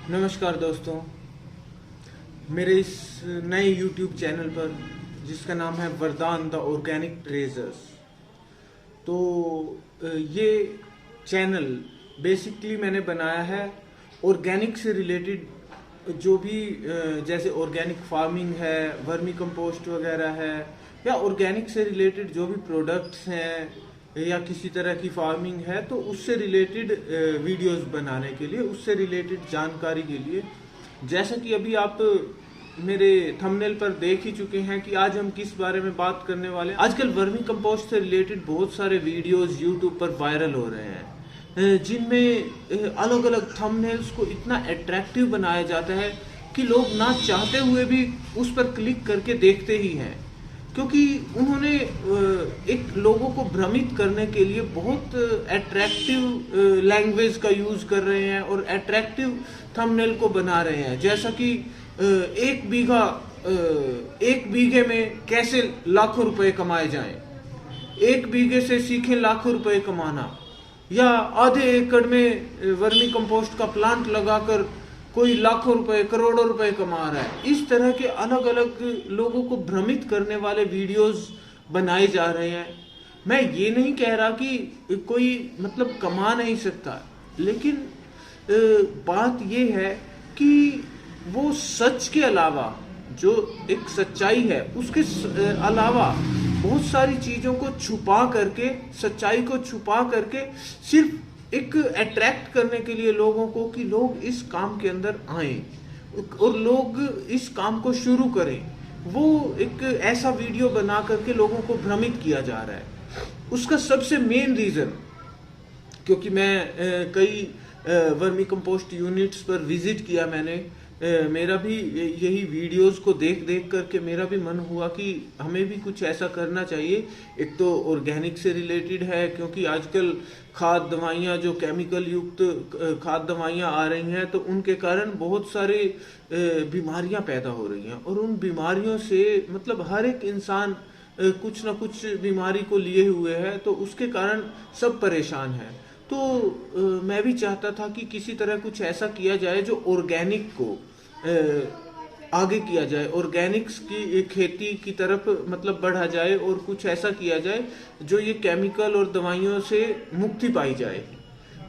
नमस्कार दोस्तों, मेरे इस नए YouTube चैनल पर जिसका नाम है वरदान द ऑर्गेनिक ट्रेजर्स। तो ये चैनल बेसिकली मैंने बनाया है ऑर्गेनिक से रिलेटेड जो भी जैसे ऑर्गेनिक फार्मिंग है, वर्मी कंपोस्ट वगैरह है, या ऑर्गेनिक से रिलेटेड जो भी प्रोडक्ट्स हैं या किसी तरह की फार्मिंग है, तो उससे रिलेटेड वीडियोस बनाने के लिए, उससे रिलेटेड जानकारी के लिए। जैसा कि अभी आप मेरे थंबनेल पर देख ही चुके हैं कि आज हम किस बारे में बात करने वाले हैं। आजकल वर्मी कंपोस्ट से रिलेटेड बहुत सारे वीडियोस यूट्यूब पर वायरल हो रहे हैं, जिनमें अलग अलग थंबनेल्स को इतना अट्रैक्टिव बनाया जाता है कि लोग ना चाहते हुए भी उस पर क्लिक करके देखते ही हैं, क्योंकि उन्होंने एक लोगों को भ्रमित करने के लिए बहुत अट्रैक्टिव लैंग्वेज का यूज कर रहे हैं और अट्रैक्टिव थंबनेल को बना रहे हैं। जैसा कि एक बीघे में कैसे लाखों रुपए कमाए जाएं, एक बीघे से सीखें लाखों रुपए कमाना, या आधे एकड़ में वर्मी कंपोस्ट का प्लांट लगाकर कोई लाखों रुपए करोड़ों रुपए कमा रहा है। इस तरह के अलग अलग लोगों को भ्रमित करने वाले वीडियोस बनाए जा रहे हैं। मैं ये नहीं कह रहा कि कोई मतलब कमा नहीं सकता, लेकिन बात ये है कि वो सच के अलावा, जो एक सच्चाई है उसके अलावा बहुत सारी चीजों को छुपा करके, सच्चाई को छुपा करके सिर्फ एक अट्रैक्ट करने के लिए लोगों को कि लोग इस काम के अंदर आएं और लोग इस काम को शुरू करें, वो एक ऐसा वीडियो बना करके लोगों को भ्रमित किया जा रहा है। उसका सबसे मेन रीजन, क्योंकि मैं कई वर्मी कंपोस्ट यूनिट्स पर विजिट किया मैंने, मेरा भी यही वीडियोस को देख देख करके मेरा भी मन हुआ कि हमें भी कुछ ऐसा करना चाहिए। एक तो ऑर्गेनिक से रिलेटेड है, क्योंकि आजकल खाद दवाइयाँ, जो केमिकल युक्त खाद दवाइयाँ आ रही हैं, तो उनके कारण बहुत सारे बीमारियाँ पैदा हो रही हैं, और उन बीमारियों से मतलब हर एक इंसान कुछ ना कुछ बीमारी को लिए हुए है, तो उसके कारण सब परेशान है। तो मैं भी चाहता था कि किसी तरह कुछ ऐसा किया जाए जो ऑर्गेनिक को आगे किया जाए, ऑर्गेनिक्स की खेती की तरफ मतलब बढ़ा जाए, और कुछ ऐसा किया जाए जो ये केमिकल और दवाइयों से मुक्ति पाई जाए,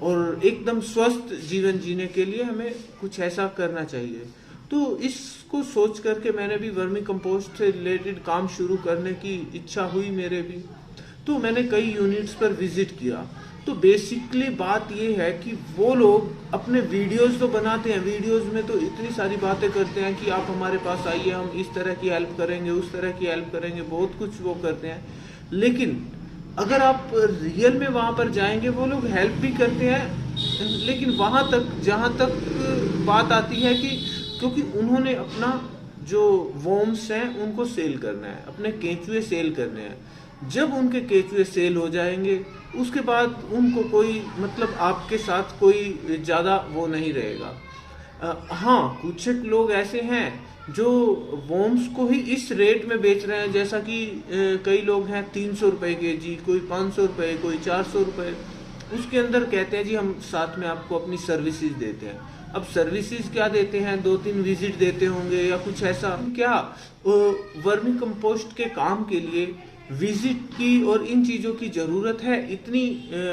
और एकदम स्वस्थ जीवन जीने के लिए हमें कुछ ऐसा करना चाहिए। तो इसको सोच करके मैंने भी वर्मी कंपोस्ट से रिलेटेड काम शुरू करने की इच्छा हुई मेरे भी। तो मैंने कई यूनिट्स पर विजिट किया। तो बेसिकली बात ये है कि वो लोग अपने वीडियोस तो बनाते हैं, वीडियोस में तो इतनी सारी बातें करते हैं कि आप हमारे पास आइए, हम इस तरह की हेल्प करेंगे, उस तरह की हेल्प करेंगे, बहुत कुछ वो करते हैं। लेकिन अगर आप रियल में वहां पर जाएंगे, वो लोग हेल्प भी करते हैं, लेकिन वहां तक जहां तक बात आती है कि क्योंकि उन्होंने अपना जो वॉर्म्स हैं उनको सेल करना है, अपने केंचुए सेल करने हैं। जब उनके केंचुए सेल हो जाएंगे, उसके बाद उनको कोई मतलब आपके साथ कोई ज़्यादा वो नहीं रहेगा। हाँ, कुछ एक लोग ऐसे हैं जो वॉर्म्स को ही इस रेट में बेच रहे हैं, जैसा कि कई लोग हैं 300 रुपये के जी, कोई 500 रुपये, कोई 400 रुपये। उसके अंदर कहते हैं जी हम साथ में आपको अपनी सर्विसेज देते हैं। अब सर्विसेज क्या देते हैं, 2-3 विजिट देते होंगे या कुछ ऐसा। क्या वर्मी कंपोस्ट के काम के लिए विजिट की और इन चीज़ों की ज़रूरत है? इतनी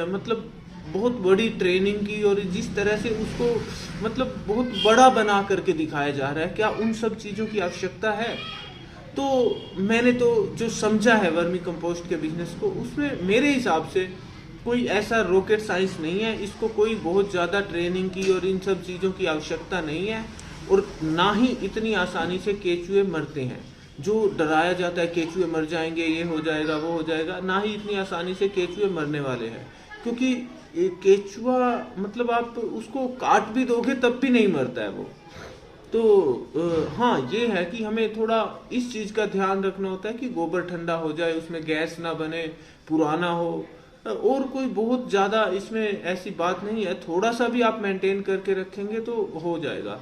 मतलब बहुत बड़ी ट्रेनिंग की, और जिस तरह से उसको मतलब बहुत बड़ा बना करके दिखाया जा रहा है, क्या उन सब चीज़ों की आवश्यकता है? तो मैंने तो जो समझा है वर्मी कंपोस्ट के बिजनेस को, उसमें मेरे हिसाब से कोई ऐसा रॉकेट साइंस नहीं है, इसको कोई बहुत ज़्यादा ट्रेनिंग की और इन सब चीज़ों की आवश्यकता नहीं है, और ना ही इतनी आसानी से केचुए मरते हैं। जो डराया जाता है केचुए मर जाएंगे, ये हो जाएगा, वो हो जाएगा, ना ही इतनी आसानी से केचुए मरने वाले हैं। क्योंकि केचुआ मतलब आप उसको काट भी दोगे तब भी नहीं मरता है वो। तो हाँ, ये है कि हमें थोड़ा इस चीज़ का ध्यान रखना होता है कि गोबर ठंडा हो जाए, उसमें गैस ना बने, पुराना हो, और कोई बहुत ज़्यादा इसमें ऐसी बात नहीं है। थोड़ा सा भी आप मेंटेन करके रखेंगे तो हो जाएगा।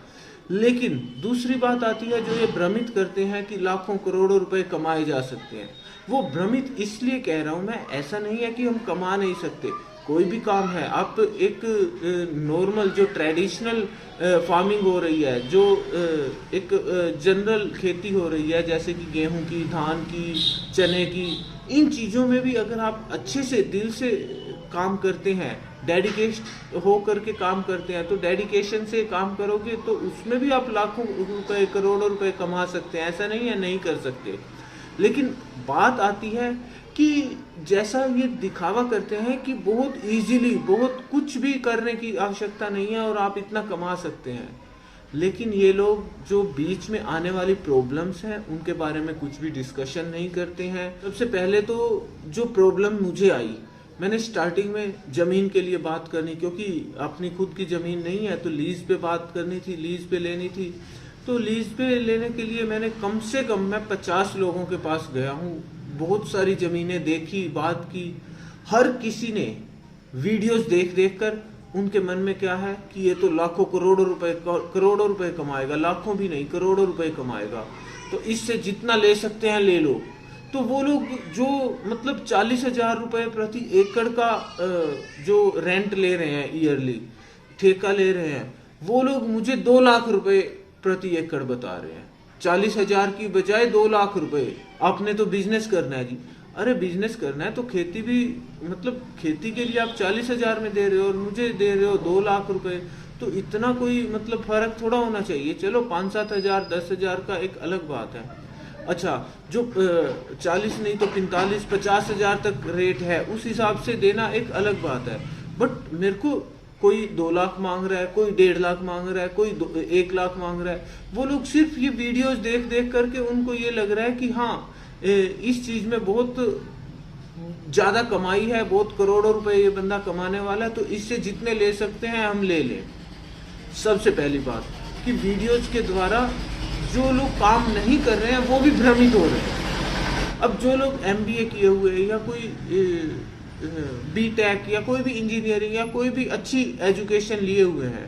लेकिन दूसरी बात आती है, जो ये भ्रमित करते हैं कि लाखों करोड़ों रुपए कमाए जा सकते हैं। वो भ्रमित इसलिए कह रहा हूं मैं, ऐसा नहीं है कि हम कमा नहीं सकते। कोई भी काम है, आप एक नॉर्मल जो ट्रेडिशनल फार्मिंग हो रही है, जो एक जनरल खेती हो रही है, जैसे कि गेहूं की, धान की, चने की, इन चीज़ों में भी अगर आप अच्छे से दिल से काम करते हैं, डेडिकेशन हो करके काम करते हैं, तो डेडिकेशन से काम करोगे तो उसमें भी आप लाखों रुपए, करोड़ों रुपए कमा सकते हैं। ऐसा नहीं है नहीं कर सकते। लेकिन बात आती है कि जैसा ये दिखावा करते हैं कि बहुत इजीली, बहुत कुछ भी करने की आवश्यकता नहीं है और आप इतना कमा सकते हैं, लेकिन ये लोग जो बीच में आने वाली प्रॉब्लम्स हैं उनके बारे में कुछ भी डिस्कशन नहीं करते हैं। सबसे पहले तो जो प्रॉब्लम मुझे आई, मैंने स्टार्टिंग में ज़मीन के लिए बात करनी, क्योंकि अपनी खुद की ज़मीन नहीं है तो लीज पे बात करनी थी, लीज पे लेनी थी। तो लीज पे लेने के लिए मैंने कम से कम मैं 50 लोगों के पास गया हूँ, बहुत सारी ज़मीनें देखी, बात की। हर किसी ने वीडियोस देख देख कर उनके मन में क्या है कि ये तो लाखों करोड़ों रुपए कमाएगा, लाखों भी नहीं करोड़ों रुपए कमाएगा, तो इससे जितना ले सकते हैं ले लो। तो वो लोग जो मतलब 40,000 रुपए प्रति एकड़ का जो रेंट ले रहे हैं, ईयरली ठेका ले रहे हैं, वो लोग मुझे 2 लाख रुपए प्रति एकड़ बता रहे हैं। 40,000 की बजाय 2 लाख रुपए। आपने तो बिजनेस करना है जी। अरे बिजनेस करना है तो खेती भी, मतलब खेती के लिए आप 40,000 में दे रहे हो और मुझे दे रहे हो 2 लाख रुपए, तो इतना कोई मतलब फर्क थोड़ा होना चाहिए। चलो 5-7 हजार 10,000 का एक अलग बात है। अच्छा, जो 40 नहीं तो 45-50 हजार तक रेट है, उस हिसाब से देना एक अलग बात है। बट मेरे को कोई 2 लाख मांग रहा है, कोई 1.5 लाख मांग रहा है, कोई 1 लाख मांग रहा है। वो लोग सिर्फ ये वीडियोस देख देख करके उनको ये लग रहा है कि हाँ इस चीज में बहुत ज्यादा कमाई है, बहुत करोड़ों रुपए ये बंदा कमाने वाला है, तो इससे जितने ले सकते हैं हम ले लें। सबसे पहली बात कि वीडियोस के द्वारा जो लोग काम नहीं कर रहे हैं वो भी भ्रमित हो रहे हैं। अब जो लोग MBA किए हुए हैं या कोई B.Tech या कोई भी इंजीनियरिंग या कोई भी अच्छी एजुकेशन लिए हुए हैं,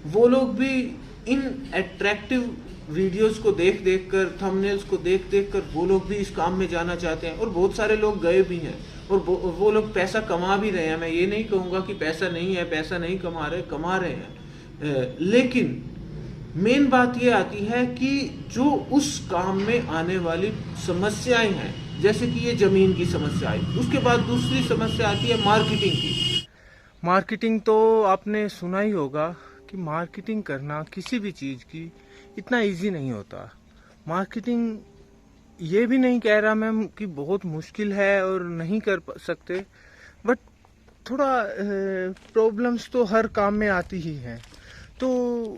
वो लोग भी इन अट्रैक्टिव वीडियोस को देख देख कर, थंबनेल्स को देख देख कर वो लोग भी इस काम में जाना चाहते हैं, और बहुत सारे लोग गए भी हैं और वो लोग पैसा कमा भी रहे हैं। मैं ये नहीं कहूँगा कि पैसा नहीं है, पैसा नहीं कमा रहे हैं, लेकिन मेन बात ये आती है कि जो उस काम में आने वाली समस्याएं हैं, जैसे कि ये जमीन की समस्या आई, उसके बाद दूसरी समस्या आती है मार्केटिंग की। मार्केटिंग तो आपने सुना ही होगा कि मार्केटिंग करना किसी भी चीज़ की इतना इजी नहीं होता। मार्केटिंग ये भी नहीं कह रहा मैम कि बहुत मुश्किल है और नहीं कर सकते, बट थोड़ा प्रॉब्लम्स तो हर काम में आती ही हैं। तो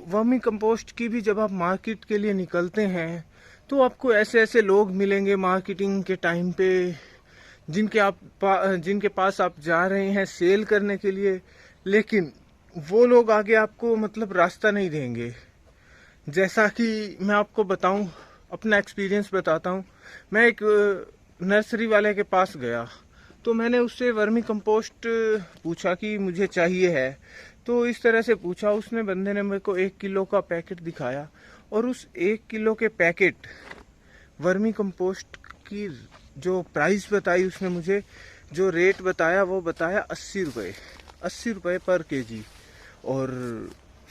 वर्मी कंपोस्ट की भी जब आप मार्केट के लिए निकलते हैं तो आपको ऐसे ऐसे लोग मिलेंगे मार्केटिंग के टाइम पे, जिनके पास आप जा रहे हैं सेल करने के लिए, लेकिन वो लोग आगे आपको मतलब रास्ता नहीं देंगे। जैसा कि मैं आपको बताऊं, अपना एक्सपीरियंस बताता हूं। मैं एक नर्सरी वाले के पास गया तो मैंने उससे वर्मी कंपोस्ट पूछा कि मुझे चाहिए है। तो इस तरह से पूछा, उसने बंदे ने मेरे को 1 किलो का पैकेट दिखाया और उस 1 किलो के पैकेट वर्मी कंपोस्ट की जो प्राइस बताई उसने मुझे, जो रेट बताया वो बताया 80 रुपये पर केजी। और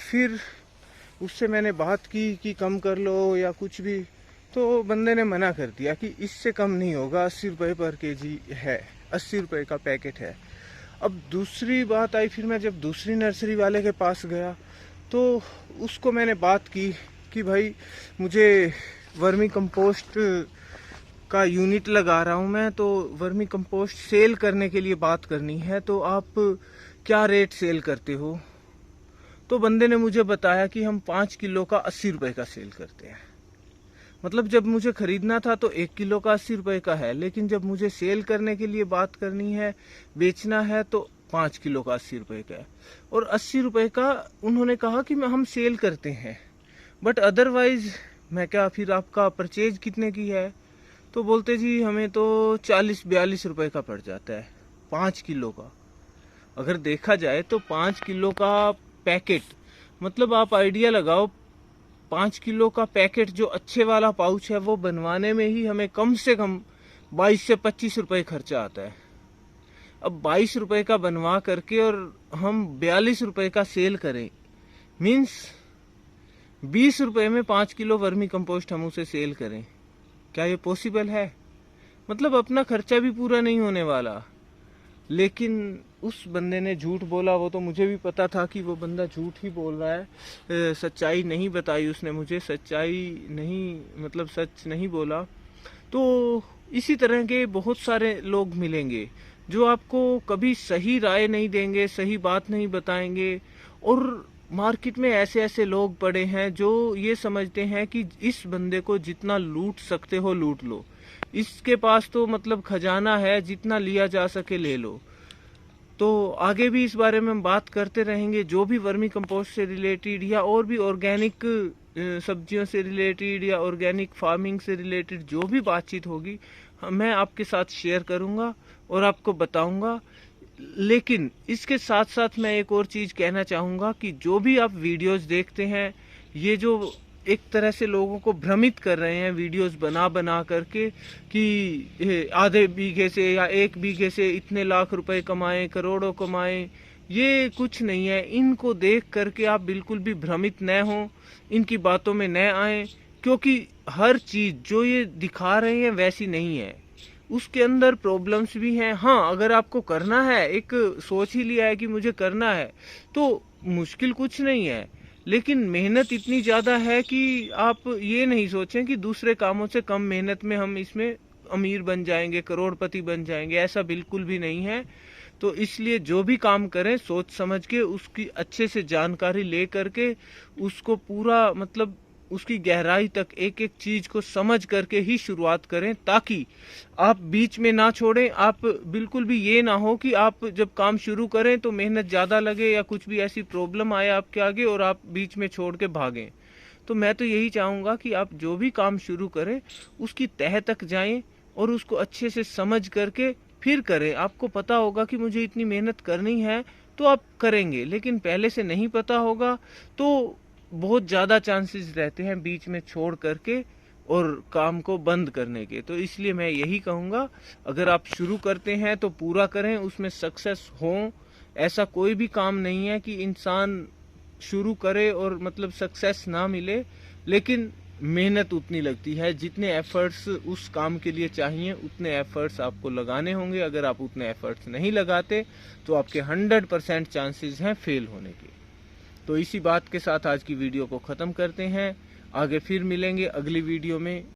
फिर उससे मैंने बात की कि कम कर लो या कुछ भी, तो बंदे ने मना कर दिया कि इससे कम नहीं होगा, 80 रुपये पर केजी है, 80 रुपये का पैकेट है। अब दूसरी बात आई, फिर मैं जब दूसरी नर्सरी वाले के पास गया तो उसको मैंने बात की कि भाई मुझे वर्मी कंपोस्ट का यूनिट लगा रहा हूँ मैं, तो वर्मी कंपोस्ट सेल करने के लिए बात करनी है, तो आप क्या रेट सेल करते हो? तो बंदे ने मुझे बताया कि हम 5 किलो का 80 रुपये का सेल करते हैं। मतलब जब मुझे खरीदना था तो 1 किलो का 80 रुपये का है, लेकिन जब मुझे सेल करने के लिए बात करनी है, बेचना है, तो 5 किलो का 80 रुपये का है। और 80 रुपये का उन्होंने कहा कि हम सेल करते हैं, बट अदरवाइज मैं क्या, फिर आपका परचेज कितने की है? तो बोलते जी हमें तो 40-42 रुपये का पड़ जाता है 5 किलो का। अगर देखा जाए तो 5 किलो का पैकेट, मतलब आप आइडिया लगाओ, 5 किलो का पैकेट जो अच्छे वाला पाउच है वो बनवाने में ही हमें कम से कम 22 से 25 रुपये खर्चा आता है। अब 22 रुपए का बनवा करके और हम 42 रुपए का सेल करें, मीन्स 20 रुपए में 5 किलो वर्मी कंपोस्ट हम उसे सेल करें, क्या ये पॉसिबल है? मतलब अपना खर्चा भी पूरा नहीं होने वाला। लेकिन उस बंदे ने झूठ बोला, वो तो मुझे भी पता था कि वो बंदा झूठ ही बोल रहा है, सच्चाई नहीं बताई उसने मुझे, सच्चाई नहीं, मतलब सच नहीं बोला। तो इसी तरह के बहुत सारे लोग मिलेंगे जो आपको कभी सही राय नहीं देंगे, सही बात नहीं बताएंगे। और मार्केट में ऐसे ऐसे लोग पड़े हैं जो ये समझते हैं कि इस बंदे को जितना लूट सकते हो लूट लो, इसके पास तो मतलब खजाना है, जितना लिया जा सके ले लो। तो आगे भी इस बारे में हम बात करते रहेंगे, जो भी वर्मी कंपोस्ट से रिलेटेड या और भी ऑर्गेनिक सब्जियों से रिलेटेड या ऑर्गेनिक फार्मिंग से रिलेटेड जो भी बातचीत होगी मैं आपके साथ शेयर करूंगा और आपको बताऊंगा। लेकिन इसके साथ साथ मैं एक और चीज कहना चाहूंगा कि जो भी आप वीडियोस देखते हैं, ये जो एक तरह से लोगों को भ्रमित कर रहे हैं वीडियोस बना बना करके कि आधे बीघे से या 1 बीघे से इतने लाख रुपए कमाएं, करोड़ों कमाएं, ये कुछ नहीं है। इनको देख करके आप बिल्कुल भी भ्रमित न हो, इनकी बातों में न आए, क्योंकि हर चीज जो ये दिखा रहे हैं वैसी नहीं है, उसके अंदर प्रॉब्लम्स भी हैं। हाँ, अगर आपको करना है, एक सोच ही लिया है कि मुझे करना है, तो मुश्किल कुछ नहीं है, लेकिन मेहनत इतनी ज्यादा है कि आप ये नहीं सोचें कि दूसरे कामों से कम मेहनत में हम इसमें अमीर बन जाएंगे, करोड़पति बन जाएंगे, ऐसा बिल्कुल भी नहीं है। तो इसलिए जो भी काम करें सोच समझ के, उसकी अच्छे से जानकारी ले करके, उसको पूरा मतलब उसकी गहराई तक एक एक चीज को समझ करके ही शुरुआत करें, ताकि आप बीच में ना छोड़ें। आप बिल्कुल भी ये ना हो कि आप जब काम शुरू करें तो मेहनत ज्यादा लगे या कुछ भी ऐसी प्रॉब्लम आए आपके आगे और आप बीच में छोड़ के भागें। तो मैं तो यही चाहूंगा कि आप जो भी काम शुरू करें उसकी तह तक जाएं और उसको अच्छे से समझ करके फिर करें। आपको पता होगा कि मुझे इतनी मेहनत करनी है तो आप करेंगे, लेकिन पहले से नहीं पता होगा तो बहुत ज्यादा चांसेस रहते हैं बीच में छोड़ करके और काम को बंद करने के। तो इसलिए मैं यही कहूंगा, अगर आप शुरू करते हैं तो पूरा करें, उसमें सक्सेस हो। ऐसा कोई भी काम नहीं है कि इंसान शुरू करे और मतलब सक्सेस ना मिले, लेकिन मेहनत उतनी लगती है, जितने एफर्ट्स उस काम के लिए चाहिए उतने एफर्ट्स आपको लगाने होंगे। अगर आप उतने एफर्ट्स नहीं लगाते तो आपके 100% चांसेस हैं फेल होने के। तो इसी बात के साथ आज की वीडियो को ख़त्म करते हैं, आगे फिर मिलेंगे अगली वीडियो में।